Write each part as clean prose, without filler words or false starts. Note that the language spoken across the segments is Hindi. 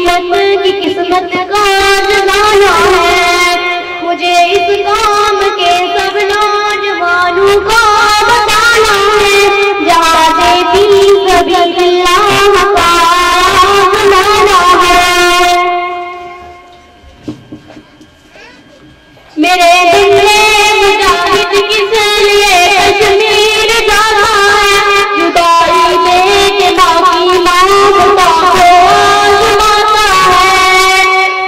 उम्मत की किस्मत का जमाना है। मुझे इस काम के सब नौजवानों को बताना है, जहाँ देती सभी अल्लाह का जमाना है। मेरे दिल में मुजाहिद किस लिए कश्मीर जाता है, जुदाई देके बाकी मांगता हो आजमाता है।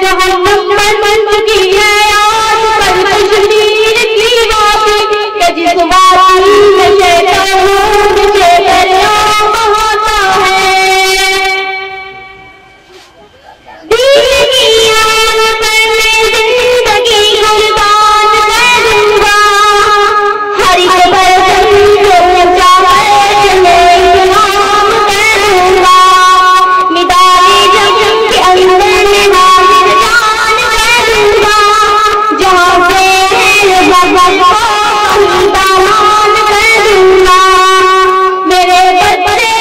जहन्नम बन चुकी है आजकल कश्मीर की बात, कि जिस बारी में शैतान मुझे दरिया बहाता है। दीन की आन पर मैं जिंदगी कुर्बान कर दूंगा, हर एक बर्तन को चावल में इनाम कर दूंगा। मिदानी जंग के अंदर में हाजिर जान कर दूंगा, जहाँ से बाबा दामान कर दूंगा। मेरे बच्चे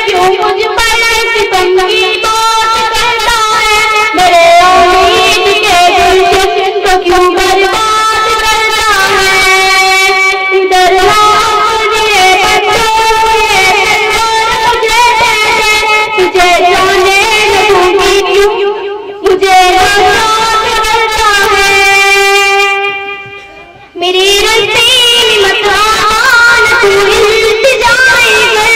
क्यों मुझ पर सितम की बात करता है, मेरे उम्मीद के गुलशन को क्यों बर्बाद करता है। इधर मुझे बच्चों मुझे तुझे जाने लगूंगी क्यों, मुझे याद करता है। मेरी रस्सी में मत आना तू इल्तिजाए कर,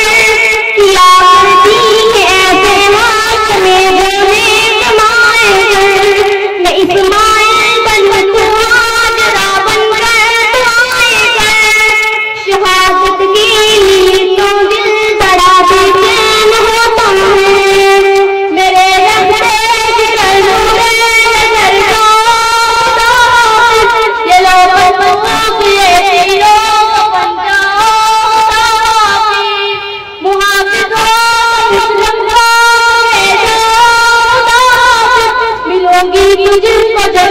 किया करती है ऐसे हाथ में बोले कमाए कर। मैं इस्माइल बन तू हाजरा बन कर आए कर, शहादत के लिए तो दिल बड़ा बेचैन होता है। मेरे रस्ते जिगर नूरे नजर को ये लो बंदूक ये तीरों को बन जाओ ताकि मुहाफिजों मुस्लिम को मिलूंगी तुझको जब